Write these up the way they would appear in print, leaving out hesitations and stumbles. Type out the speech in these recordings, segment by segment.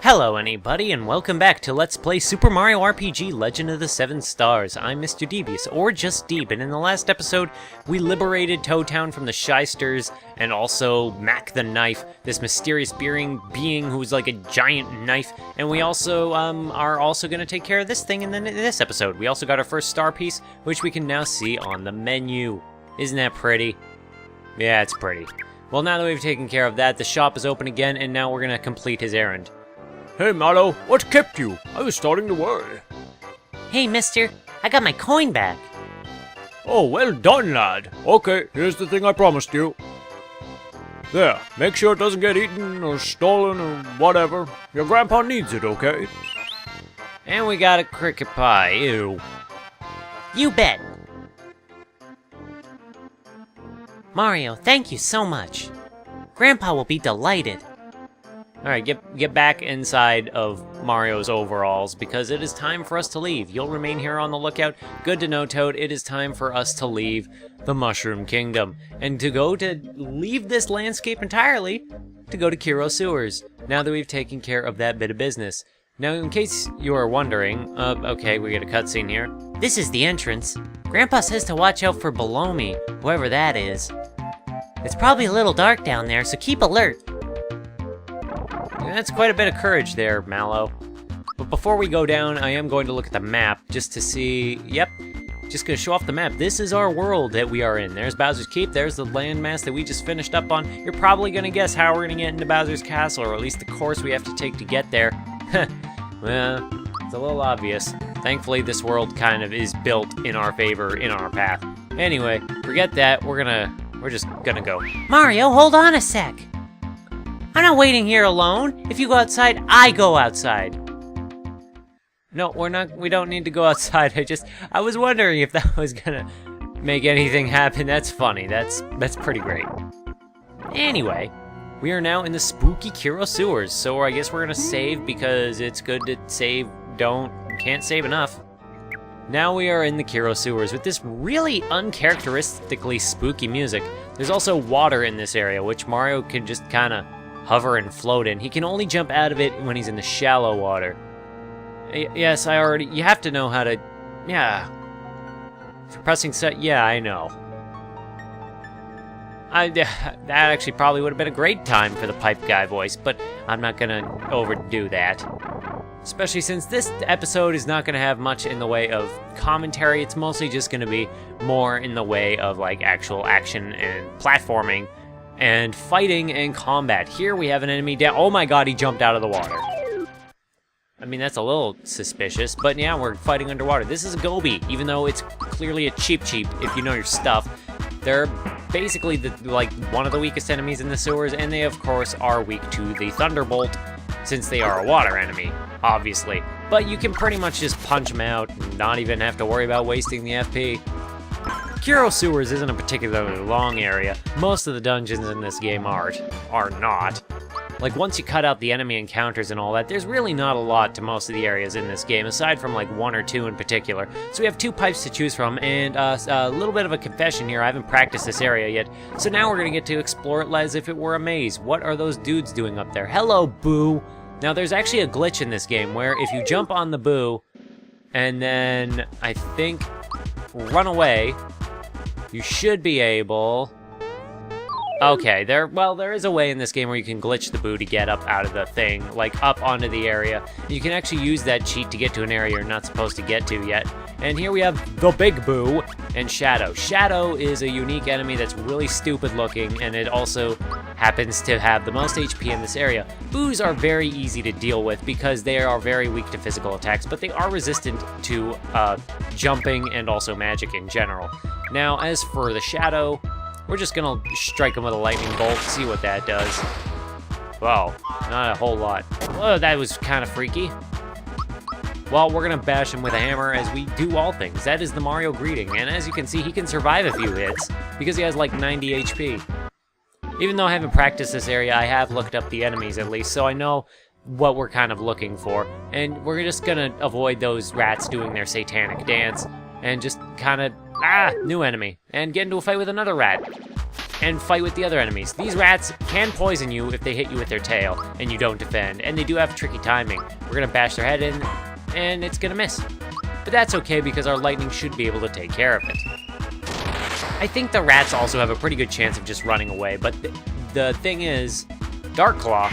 Hello anybody, and welcome back to Let's Play Super Mario RPG Legend of the Seven Stars. I'm Mr. Devious, or just Deep, and in the last episode, we liberated Toad Town from the Shysters, and also Mac the Knife, this mysterious being who's like a giant knife, and we also are also going to take care of this thing in this episode. We also got our first star piece, which we can now see on the menu. Isn't that pretty? Yeah, it's pretty. Well, now that we've taken care of that, the shop is open again, and now we're going to complete his errand. Hey, Mallow, what kept you? I was starting to worry. Hey, mister, I got my coin back. Oh, well done, lad. Okay, here's the thing I promised you. There, make sure it doesn't get eaten or stolen or whatever. Your grandpa needs it, okay? And we got a cricket pie, ew. You bet. Mario, thank you so much. Grandpa will be delighted. Alright, get back inside of Mario's overalls, because it is time for us to leave. You'll remain here on the lookout. Good to know, Toad. It is time for us to leave the Mushroom Kingdom. And to leave this landscape entirely, to go to Kiro Sewers, now that we've taken care of that bit of business. Now, in case you are wondering, okay, we get a cutscene here. This is the entrance. Grandpa says to watch out for below me, whoever that is. It's probably a little dark down there, so keep alert. That's quite a bit of courage there, Mallow. But before we go down, I am going to look at the map just to see... Yep, just going to show off the map. This is our world that we are in. There's Bowser's Keep. There's the landmass that we just finished up on. You're probably going to guess how we're going to get into Bowser's Castle, or at least the course we have to take to get there. Well, it's a little obvious. Thankfully, this world kind of is built in our favor, in our path. Anyway, forget that. We're just gonna go. Mario, hold on a sec. I'm not waiting here alone. If you go outside, I go outside. No, we don't need to go outside. I was wondering if that was gonna make anything happen. That's funny. That's pretty great. Anyway, we are now in the spooky Kiro Sewers. So I guess we're gonna save because it's good to save. Can't save enough. Now we are in the Kiro Sewers with this really uncharacteristically spooky music. There's also water in this area, which Mario can just kind of hover and float in. He can only jump out of it when he's in the shallow water. Yes, you have to know how to, yeah. For pressing set, yeah, I know. That actually probably would have been a great time for the pipe guy voice, but I'm not gonna overdo that. Especially since this episode is not gonna have much in the way of commentary. It's mostly just gonna be more in the way of like actual action and platforming and fighting and combat. Here we have an enemy down. Oh my god, he jumped out of the water. I mean, that's a little suspicious, but yeah, we're fighting underwater. This is a Gobi, even though it's clearly a cheap if you know your stuff. They're basically one of the weakest enemies in the sewers, and they of course are weak to the Thunderbolt, since they are a water enemy, obviously. But you can pretty much just punch them out and not even have to worry about wasting the FP. Kiro Sewers isn't a particularly long area. Most of the dungeons in this game are not. Like, once you cut out the enemy encounters and all that, there's really not a lot to most of the areas in this game, aside from like one or two in particular. So we have two pipes to choose from, and a little bit of a confession here. I haven't practiced this area yet, so now we're gonna get to explore it as if it were a maze. What are those dudes doing up there? Hello, Boo! Now, there's actually a glitch in this game where if you jump on the Boo, and then, I think, run away, you should be able... Okay, there is a way in this game where you can glitch the Boo to get up out of the thing, like up onto the area. You can actually use that cheat to get to an area you're not supposed to get to yet. And here we have the Big Boo and Shadow. Shadow is a unique enemy that's really stupid looking, and it also happens to have the most HP in this area. Boos are very easy to deal with because they are very weak to physical attacks, but they are resistant to jumping and also magic in general. Now, as for the Shadow, we're just gonna strike him with a lightning bolt, see what that does. Wow, not a whole lot. Whoa, that was kind of freaky. Well, we're gonna bash him with a hammer as we do all things. That is the Mario greeting, and as you can see, he can survive a few hits because he has like 90 HP. Even though I haven't practiced this area, I have looked up the enemies at least, so I know what we're kind of looking for. And we're just gonna avoid those rats doing their satanic dance and just kind of, new enemy, and get into a fight with another rat. and fight with the other enemies. These rats can poison you if they hit you with their tail and you don't defend, and they do have tricky timing. We're gonna bash their head in, and it's gonna miss. But that's okay because our lightning should be able to take care of it. I think the rats also have a pretty good chance of just running away, but the thing is, Dark Claw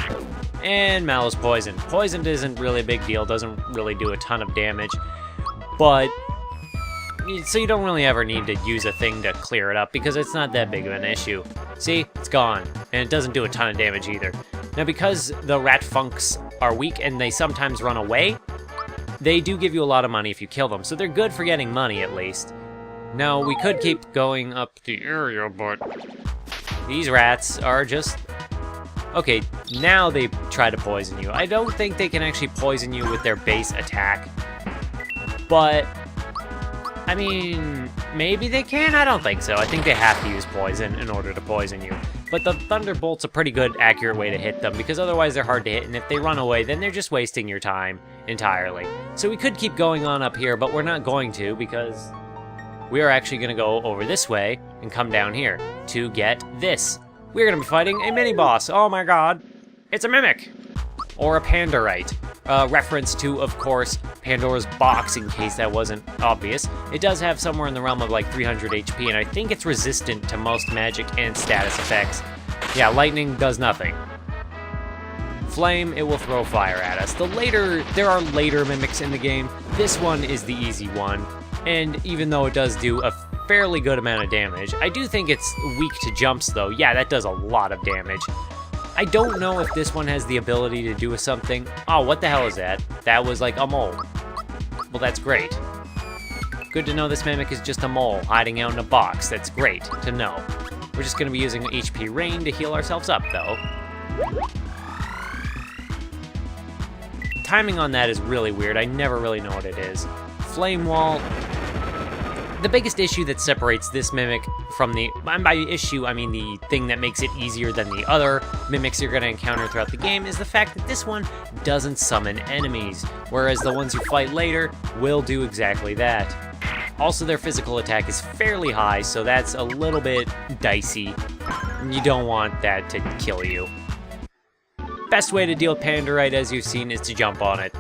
and Mallow's poisoned. Poisoned isn't really a big deal, doesn't really do a ton of damage, but so you don't really ever need to use a thing to clear it up because it's not that big of an issue. See, it's gone, and it doesn't do a ton of damage either. Now, because the rat funks are weak and they sometimes run away, they do give you a lot of money if you kill them, so they're good for getting money at least. Now, we could keep going up the area, but these rats are just... Okay, now they try to poison you. I don't think they can actually poison you with their base attack, but... I mean, maybe they can? I don't think so. I think they have to use poison in order to poison you. But the Thunderbolt's a pretty good, accurate way to hit them, because otherwise they're hard to hit, and if they run away, then they're just wasting your time entirely. So we could keep going on up here, but we're not going to, because we are actually going to go over this way and come down here to get this. We're going to be fighting a mini-boss. Oh my god. It's a Mimic! Or a Pandorite. Reference to, of course, Pandora's box, in case that wasn't obvious. It does have somewhere in the realm of like 300 HP, and I think it's resistant to most magic and status effects. Yeah, lightning does nothing. Flame, it will throw fire at us. There are later mimics in the game. This one is the easy one, and even though it does do a fairly good amount of damage, I do think it's weak to jumps though. Yeah, that does a lot of damage. I don't know if this one has the ability to do something. Oh, what the hell is that? That was like a mole. Well, that's great. Good to know this mimic is just a mole hiding out in a box. That's great to know. We're just going to be using HP Rain to heal ourselves up, though. Timing on that is really weird. I never really know what it is. Flame Wall. The biggest issue that separates this mimic from the... And by issue, I mean the thing that makes it easier than the other mimics you're going to encounter throughout the game is the fact that this one doesn't summon enemies, whereas the ones you fight later will do exactly that. Also, their physical attack is fairly high, so that's a little bit dicey. You don't want that to kill you. Best way to deal with Pandorite, as you've seen, is to jump on it.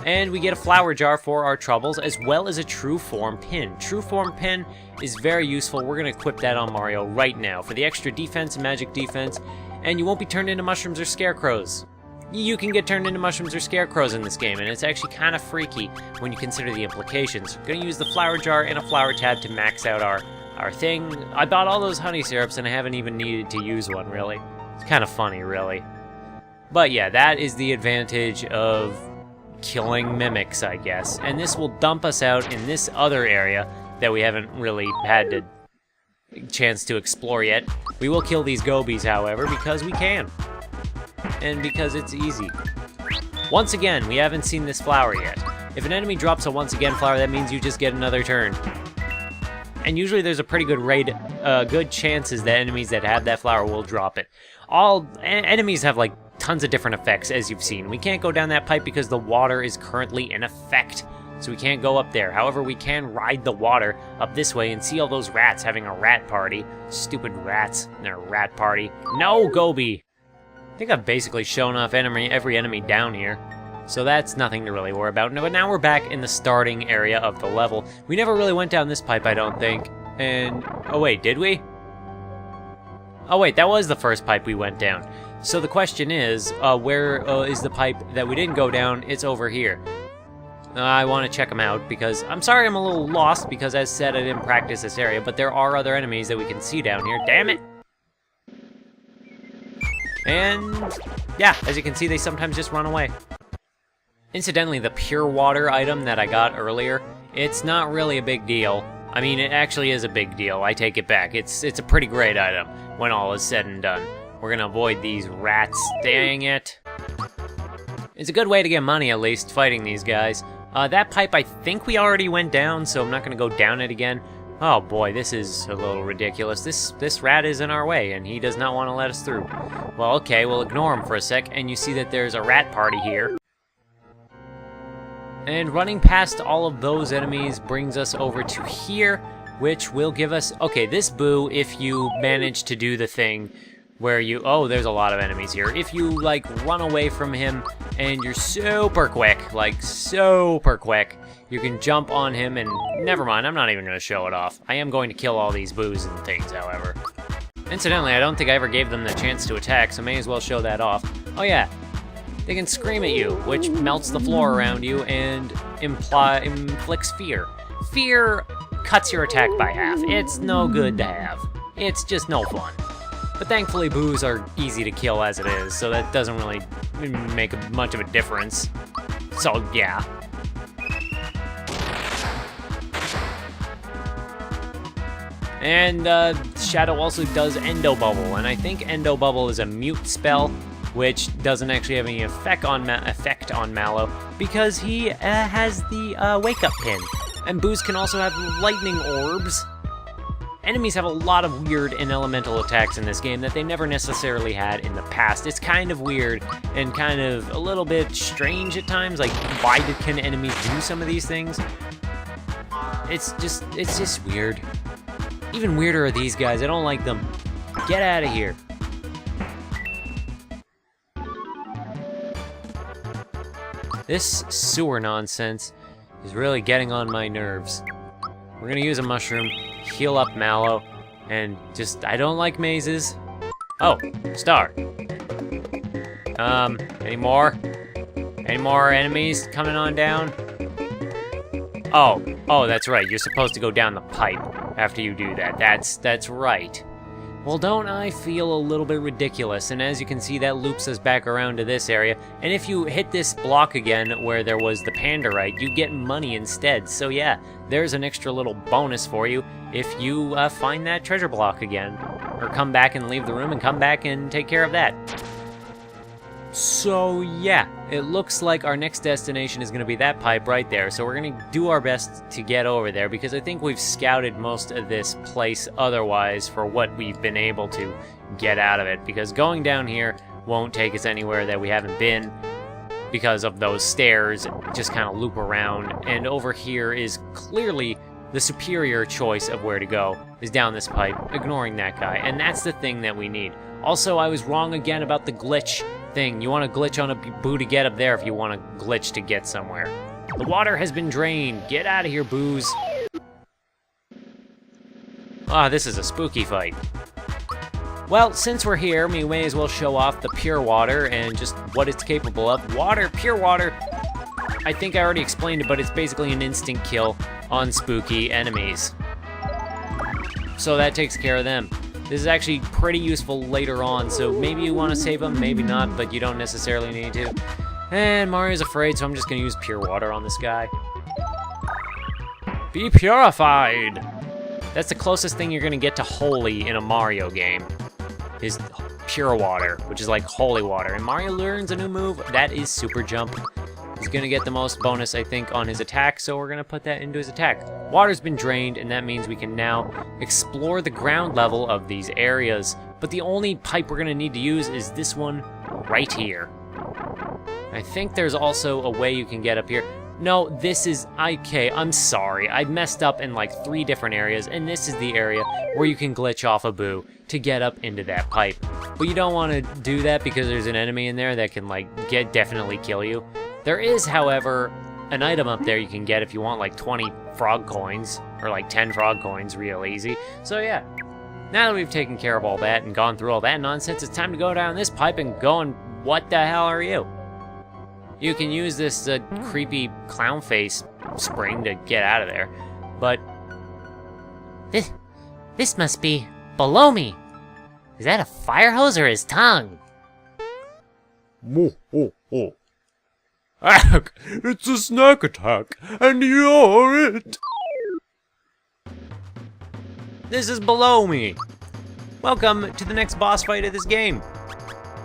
And we get a flower jar for our troubles, as well as a true form pin. True form pin is very useful. We're going to equip that on Mario right now for the extra defense and magic defense, and you won't be turned into mushrooms or scarecrows. You can get turned into mushrooms or scarecrows in this game, and it's actually kind of freaky when you consider the implications. We're going to use the flower jar and a flower tab to max out our thing. I bought all those honey syrups, and I haven't even needed to use one, really. It's kind of funny, really. But yeah, that is the advantage of killing mimics, I guess. And this will dump us out in this other area that we haven't really had a chance to explore yet. We will kill these gobies, however, because we can. And because it's easy. Once again, we haven't seen this flower yet. If an enemy drops a once again flower, that means you just get another turn. And usually there's a pretty good good chances that enemies that have that flower will drop it. All enemies have like tons of different effects, as you've seen. We can't go down that pipe because the water is currently in effect, so we can't go up there. However, we can ride the water up this way and see all those rats having a rat party. Stupid rats and their rat party. No, Gobi! I think I've basically shown off every enemy down here, so that's nothing to really worry about. But now we're back in the starting area of the level. We never really went down this pipe, I don't think. And... oh wait, did we? Oh wait, that was the first pipe we went down. So the question is, where is the pipe that we didn't go down? It's over here. I want to check them out, because I'm sorry I'm a little lost, because as said, I didn't practice this area, but there are other enemies that we can see down here. Damn it! And yeah, as you can see, they sometimes just run away. Incidentally, the pure water item that I got earlier, it's not really a big deal. I mean, it actually is a big deal. I take it back. It's a pretty great item when all is said and done. We're gonna avoid these rats. Dang it. It's a good way to get money, at least, fighting these guys. That pipe, I think we already went down, so I'm not gonna go down it again. Oh boy, this is a little ridiculous. This rat is in our way, and he does not want to let us through. Well, okay, we'll ignore him for a sec, and you see that there's a rat party here. And running past all of those enemies brings us over to here, which will give us... Okay, this Boo, if you manage to do the thing where you... Oh, there's a lot of enemies here. If you, like, run away from him and you're super quick, like, super quick, you can jump on him and... Never mind, I'm not even going to show it off. I am going to kill all these Boos and things, however. Incidentally, I don't think I ever gave them the chance to attack, so may as well show that off. Oh yeah, they can scream at you, which melts the floor around you and inflicts fear. Fear cuts your attack by half. It's no good to have. It's just no fun. But thankfully, Boos are easy to kill as it is, so that doesn't really make much of a difference. So yeah. And Shadow also does Endo Bubble, and I think Endo Bubble is a mute spell, which doesn't actually have any effect on Mallow, because he has the Wake Up Pin. And Boos can also have Lightning Orbs. Enemies have a lot of weird and elemental attacks in this game that they never necessarily had in the past. It's kind of weird and kind of a little bit strange at times, like why can enemies do some of these things? It's just weird. Even weirder are these guys. I don't like them. Get out of here. This sewer nonsense is really getting on my nerves. We're gonna use a mushroom, heal up Mallow, and just, I don't like mazes. Oh, star. Any more? Any more enemies coming on down? Oh, that's right. You're supposed to go down the pipe after you do that. That's right. Well, don't I feel a little bit ridiculous? And as you can see, that loops us back around to this area. And if you hit this block again where there was the Pandarite, you get money instead. So yeah, there's an extra little bonus for you if you find that treasure block again. Or come back and leave the room and come back and take care of that. So yeah, it looks like our next destination is going to be that pipe right there, so we're going to do our best to get over there, because I think we've scouted most of this place otherwise for what we've been able to get out of it, because going down here won't take us anywhere that we haven't been, because of those stairs just kind of loop around, and over here is clearly the superior choice of where to go, is down this pipe, ignoring that guy, and that's the thing that we need. Also, I was wrong again about the glitch thing. You want to glitch on a Boo to get up there if you want to glitch to get somewhere. The water has been drained. Get out of here, Boos. Ah, this is a spooky fight. Well, since we're here, we may as well show off the pure water and just what it's capable of. Water, pure water. I think I already explained it, but it's basically an instant kill on spooky enemies. So that takes care of them. This is actually pretty useful later on, so maybe you want to save them, maybe not, but you don't necessarily need to. And Mario's afraid, so I'm just going to use pure water on this guy. Be purified! That's the closest thing you're going to get to holy in a Mario game, is pure water, which is like holy water. And Mario learns a new move, that is super jump. He's going to get the most bonus, I think, on his attack, so we're going to put that into his attack. Water's been drained, and that means we can now explore the ground level of these areas. But the only pipe we're going to need to use is this one right here. I think there's also a way you can get up here. No, this is... Okay, I'm sorry. I messed up in like 3 different areas, and this is the area where you can glitch off a Boo to get up into that pipe. But you don't want to do that because there's an enemy in there that can like definitely kill you. There is, however, an item up there you can get if you want like 20 frog coins, or like 10 frog coins real easy. So yeah, now that we've taken care of all that and gone through all that nonsense, it's time to go down this pipe and go and what the hell are you? You can use this creepy clown face spring to get out of there, but... This must be below me. Is that a fire hose or his tongue? Ack, it's a snack attack, and you're it! This is below me! Welcome to the next boss fight of this game.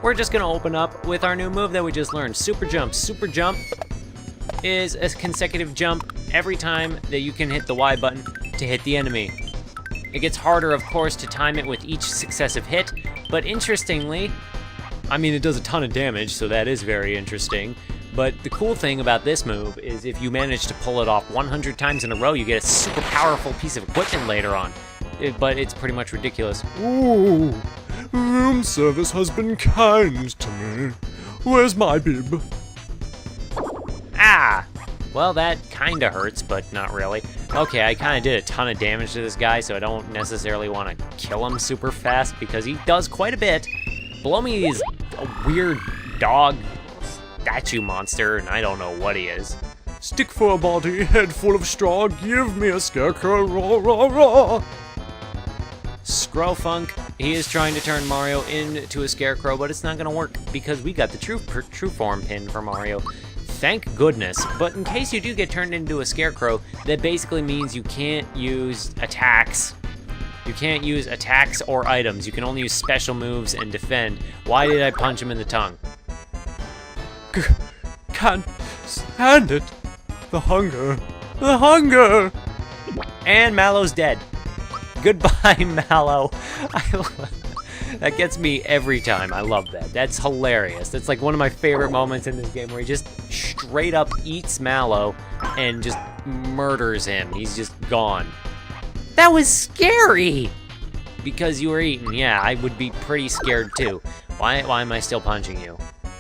We're just gonna open up with our new move that we just learned, Super Jump. Super Jump is a consecutive jump every time that you can hit the Y button to hit the enemy. It gets harder, of course, to time it with each successive hit, but interestingly, I mean, it does a ton of damage, so that is very interesting. But the cool thing about this move is if you manage to pull it off 100 times in a row, you get a super powerful piece of equipment later on. But it's pretty much ridiculous. Ooh, room service has been kind to me. Where's my bib? Ah! Well, that kinda hurts, but not really. Okay, I kinda did a ton of damage to this guy, so I don't necessarily want to kill him super fast, because he does quite a bit. Below me is a weird dog statue monster, and I don't know what he is. Stick for a body, head full of straw, give me a scarecrow, raw, raw, raw. Scrofunk, he is trying to turn Mario into a scarecrow, but it's not gonna work, because we got the true form pin for Mario. Thank goodness, but in case you do get turned into a scarecrow, that basically means you can't use attacks. You can't use attacks or items. You can only use special moves and defend. Why did I punch him in the tongue? Can't stand it. The hunger. The hunger. And Mallow's dead. Goodbye, Mallow. That gets me every time. I love that. That's hilarious. That's like one of my favorite moments in this game where he just straight up eats Mallow and just murders him. He's just gone. That was scary! Because you were eaten. Yeah, I would be pretty scared too. Why am I still punching you?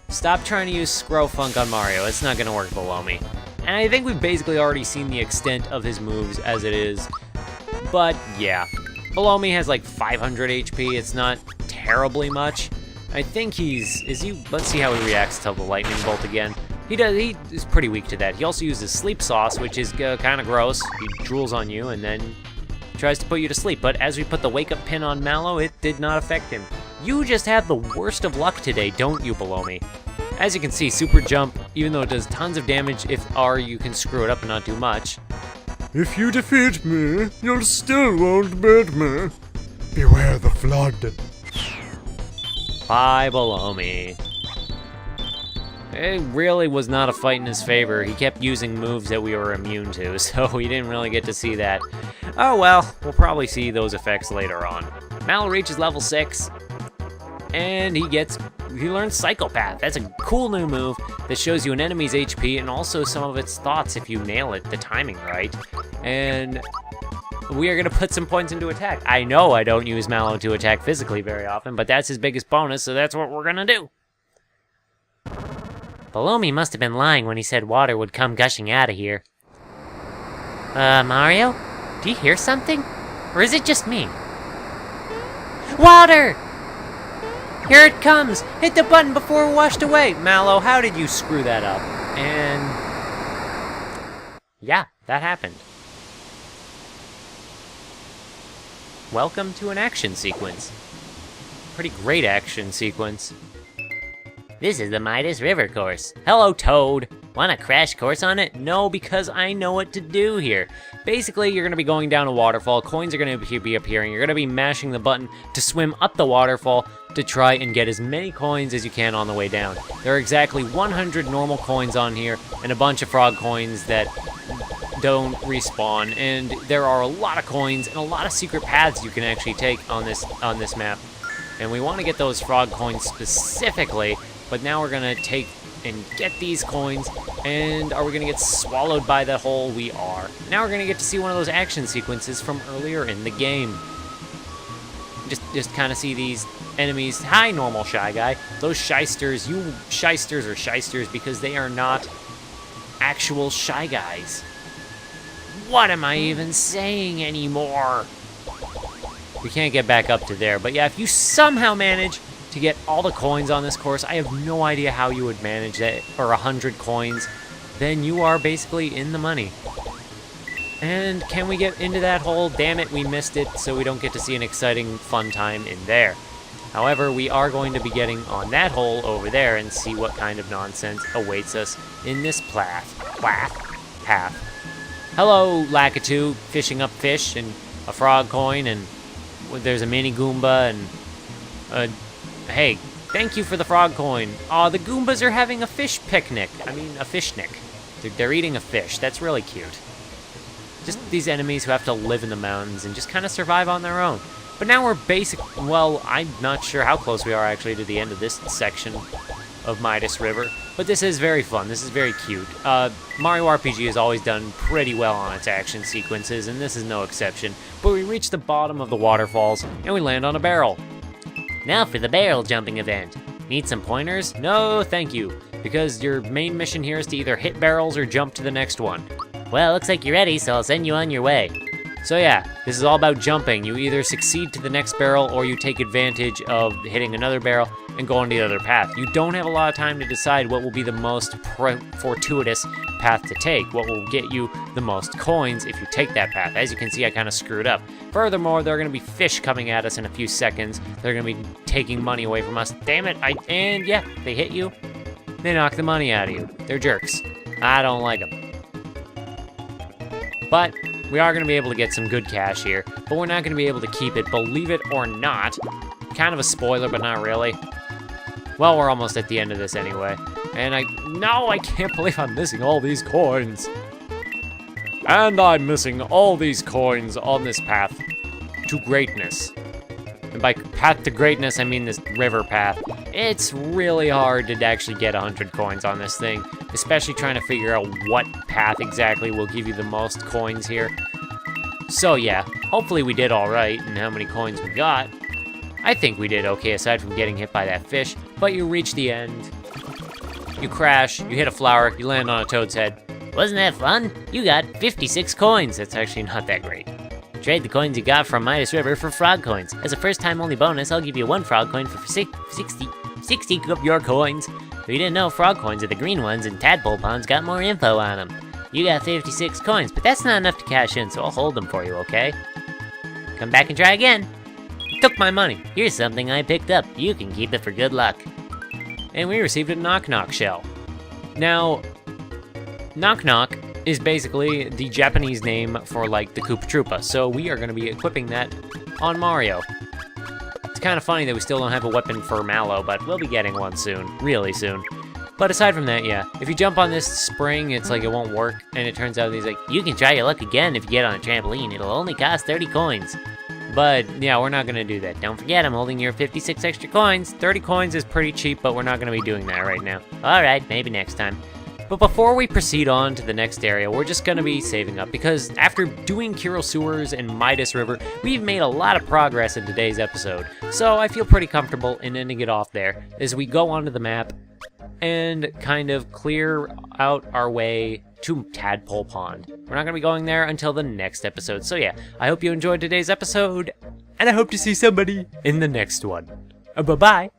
Stop trying to use Scrofunk on Mario. It's not gonna work below me. And I think we've basically already seen the extent of his moves as it is. But yeah, below me has like 500 HP. It's not terribly much. I think let's see how he reacts to the lightning bolt again. He is pretty weak to that. He also uses sleep sauce, which is kind of gross. He drools on you and then tries to put you to sleep. But as we put the wake up pin on Mallow, it did not affect him. You just have the worst of luck today, don't you, below me? As you can see, super jump, even though it does tons of damage, you can screw it up and not do much. If you defeat me, you still won't beat me. Beware the flood. Bye, below me. It really was not a fight in his favor. He kept using moves that we were immune to, so we didn't really get to see that. Oh well, we'll probably see those effects later on. Mallow reaches level 6, and he learns Psychopath. That's a cool new move that shows you an enemy's HP and also some of its thoughts if you nail it, the timing right. And we are gonna put some points into attack. I know I don't use Mallow to attack physically very often, but that's his biggest bonus, so that's what we're gonna do. Below me must have been lying when he said water would come gushing out of here. Mario? Do you hear something? Or is it just me? Water! Here it comes! Hit the button before we're washed away! Mallow, how did you screw that up? And yeah, that happened. Welcome to an action sequence. Pretty great action sequence. This is the Midas River course. Hello, Toad. Want a crash course on it? No, because I know what to do here. Basically, you're going to be going down a waterfall. Coins are going to be appearing. You're going to be mashing the button to swim up the waterfall to try and get as many coins as you can on the way down. There are exactly 100 normal coins on here and a bunch of frog coins that don't respawn. And there are a lot of coins and a lot of secret paths you can actually take on this map. And we want to get those frog coins specifically. But now we're gonna take and get these coins, and are we gonna get swallowed by the hole? We are. Now we're gonna get to see one of those action sequences from earlier in the game. Just kind of see these enemies. Hi, normal Shy Guy. Those shysters, you shysters are shysters because they are not actual Shy Guys. What am I even saying anymore? We can't get back up to there, but yeah, if you somehow manage to get all the coins on this course, I have no idea how you would manage that, or 100 coins, then you are basically in the money. And can we get into that hole? Damn it, we missed it, so we don't get to see an exciting, fun time in there. However, we are going to be getting on that hole over there and see what kind of nonsense awaits us in this path. Hello, Lakitu, fishing up fish and a frog coin, and there's a mini Goomba, and hey, thank you for the frog coin. Aw, the Goombas are having a fish picnic. I mean, a fishnick. They're eating a fish. That's really cute. Just these enemies who have to live in the mountains and just kind of survive on their own. But now we're well, I'm not sure how close we are actually to the end of this section of Midas River, but this is very fun. This is very cute. Mario RPG has always done pretty well on its action sequences, and this is no exception. But we reach the bottom of the waterfalls, and we land on a barrel. Now for the barrel jumping event. Need some pointers? No, thank you, because your main mission here is to either hit barrels or jump to the next one. Well, looks like you're ready, so I'll send you on your way. So yeah, this is all about jumping. You either succeed to the next barrel or you take advantage of hitting another barrel and go on the other path. You don't have a lot of time to decide what will be the most fortuitous path to take, what will get you the most coins if you take that path. As you can see, I kind of screwed up. Furthermore, there are going to be fish coming at us in a few seconds. They're going to be taking money away from us. Damn it, and yeah, they hit you. They knock the money out of you. They're jerks. I don't like them. But we are going to be able to get some good cash here, but we're not going to be able to keep it, believe it or not. Kind of a spoiler, but not really. Well, we're almost at the end of this anyway. And I can't believe I'm missing all these coins. And I'm missing all these coins on this path to greatness. And by path to greatness, I mean this river path. It's really hard to actually get 100 coins on this thing, especially trying to figure out what path exactly will give you the most coins here. So yeah, hopefully we did all right in how many coins we got. I think we did okay aside from getting hit by that fish, but you reach the end. You crash, you hit a flower, you land on a toad's head. Wasn't that fun? You got 56 coins. That's actually not that great. Trade the coins you got from Midas River for frog coins. As a first-time only bonus, I'll give you 1 frog coin for 60 of your coins. If you didn't know, frog coins are the green ones, and Tadpole Pond's got more info on them. You got 56 coins, but that's not enough to cash in, so I'll hold them for you, okay? Come back and try again. You took my money. Here's something I picked up. You can keep it for good luck. And we received a knock-knock shell. Now, knock-knock is basically the Japanese name for, like, the Koopa Troopa, so we are going to be equipping that on Mario. It's kind of funny that we still don't have a weapon for Mallow, but we'll be getting one soon, really soon. But aside from that, yeah, if you jump on this spring, it's like it won't work, and it turns out he's like, you can try your luck again if you get on a trampoline, it'll only cost 30 coins. But yeah, we're not gonna do that. Don't forget, I'm holding your 56 extra coins. 30 coins is pretty cheap, but we're not gonna be doing that right now. Alright, maybe next time. But before we proceed on to the next area, we're just gonna be saving up, because after doing Kiro Sewers and Midas River, we've made a lot of progress in today's episode. So I feel pretty comfortable in ending it off there, as we go onto the map and kind of clear out our way to Tadpole Pond. We're not gonna be going there until the next episode. So yeah, I hope you enjoyed today's episode, and I hope to see somebody in the next one. Bye-bye!